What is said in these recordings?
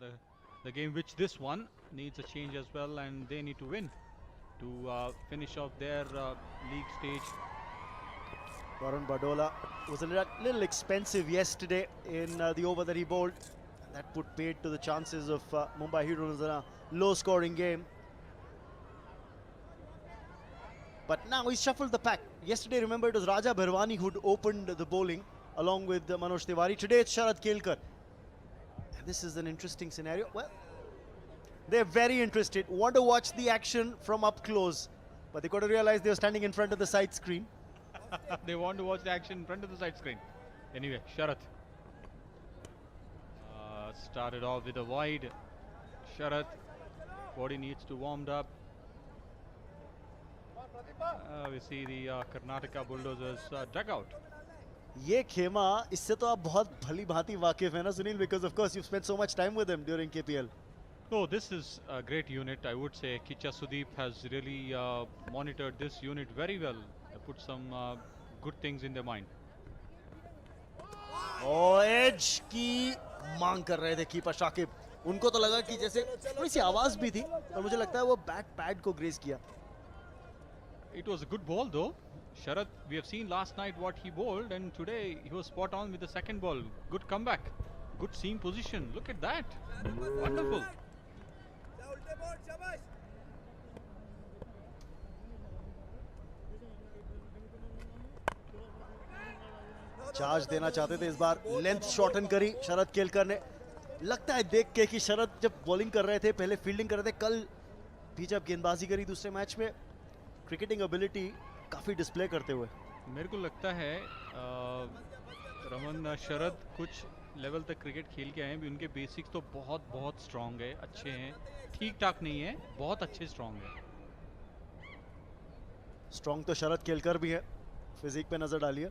the game which this one needs a change as well, and they need to win to finish off their league stage. Varun Badola was a little expensive yesterday in the over that he bowled. That put paid to the chances of Mumbai Heroes in a low-scoring game. But now he's shuffled the pack. Yesterday, remember, it was Raja Bharwani who'd opened the bowling along with Manoj Tiwari. Today, it's Sharad Kelkar. And this is an interesting scenario. Well, they're very interested, want to watch the action from up close. But they got to realize they're standing in front of the side screen. They want to watch the action in front of the side screen. Anyway, Sharad started off with a wide. Sharad, body needs to warm up. We see the Karnataka Bulldozers dugout. ये खेमा इससे तो आप बहुत भली भांति वाकिफ है ना Sunil, because of course you've spent so much time with him during KPL. No, this is a great unit. I would say Kicha Sudeep has really monitored this unit very well. Put some good things in their mind. और as की मांग कर रहे थे keeper Shakib. उनको तो लगा कि जैसे थोड़ी सी आवाज भी थी और मुझे लगता है वो बैट पैड को ग्रेस किया. It was a good ball though. Sharad, we have seen last night what he bowled, and today he was spot on with the second ball. Good comeback, good seam position. Look at that, wonderful. Charge देना चाहते थे, इस बार length shorten करी शरद केलकर ने. लगता है देख के कि शरद जब बॉलिंग कर रहे थे, पहले फील्डिंग कर रहे थे, कल भी जब गेंदबाजी करी दूसरे मैच में, क्रिकेटिंग एबिलिटी काफी डिस्प्ले करते हुए. मेरे को लगता है रमन, शरद कुछ लेवल तक क्रिकेट खेल के आए हैं, उनके बेसिक्स तो बहुत स्ट्रांग है, अच्छे हैं, ठीक ठाक नहीं है, बहुत अच्छे स्ट्रांग है. स्ट्रांग तो शरद केलकर भी है, फिजिक पे नजर डालिए.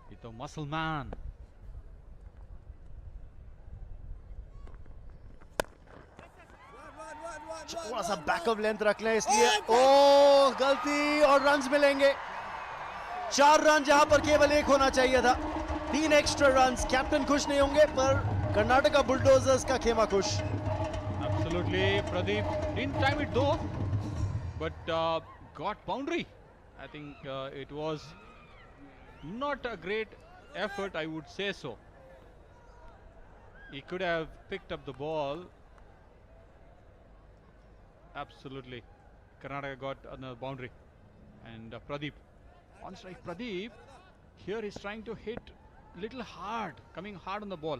ये तो मसल मैन. थोड़ा सा बैकअप लेंथ रख लें इसलिए. ओ गलती और रन्स मिलेंगे. 4 रन जहां पर केवल 1 होना चाहिए था. 3 एक्स्ट्रा रन्स. कैप्टन खुश नहीं होंगे पर कर्नाटका बुलडोजर्स का खेमा खुश. Absolutely, Pradeep didn't time it though, but got boundary. I think it was not a great effort, I would say so. He could have picked up the ball. Absolutely, Karnataka got another boundary, and Pradeep on strike. Pradeep here is trying to hit little hard, coming hard on the ball.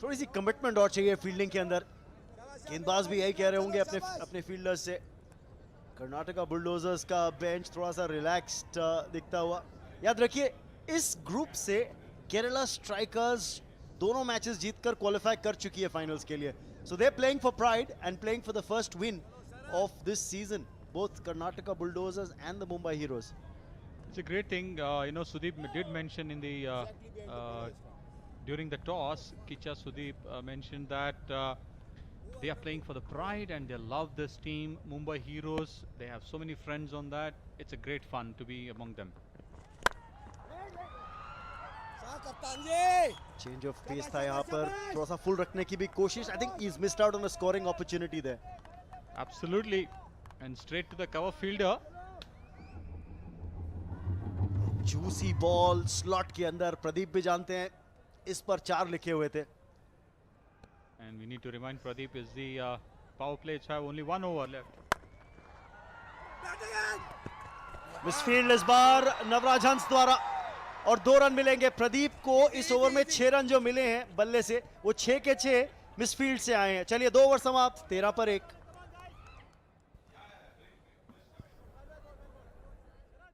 थोड़ी सी commitment और चाहिए fielding के अंदर. गेंदबाज भी यही कह रहे होंगे अपने फील्डर्स से. कर्नाटका बुलडोजर्स का बेंच थोड़ा सा रिलैक्स्ड दिखता हुआ. याद रखिए इस ग्रुप से केरला स्ट्राइकर्स दोनों मैचेस जीतकर क्वालिफाई कर चुकी है फाइनल्स के लिए. So they are playing for pride and playing for the first win of this season, both Karnataka bulldozers and the Mumbai heroes. It's a great thing. Sudeep did mention in the during the toss, Kicha Sudeep mentioned that they are playing for the pride and they love this team, Mumbai Heroes. They have so many friends on that. It's a great fun to be among them. Change of pace था यहाँ पर, थोड़ा सा full रखने की भी कोशिश. I think he is missed out on a scoring opportunity there. Absolutely, and straight to the cover fielder. Juicy ball slot के अंदर. प्रदीप भी जानते हैं इस पर 4 लिखे हुए थे. And we need to remind Pradeep is the power play. It's have only 1 over left. Misfield इस बार नवराज हंस द्वारा और 2 रन मिलेंगे प्रदीप को. इस ओवर में 6 रन जो मिले हैं बल्ले से, वो 6 के 6 मिसफील्ड से आए हैं. चलिए 2 ओवर समाप्त, 13 पर 1.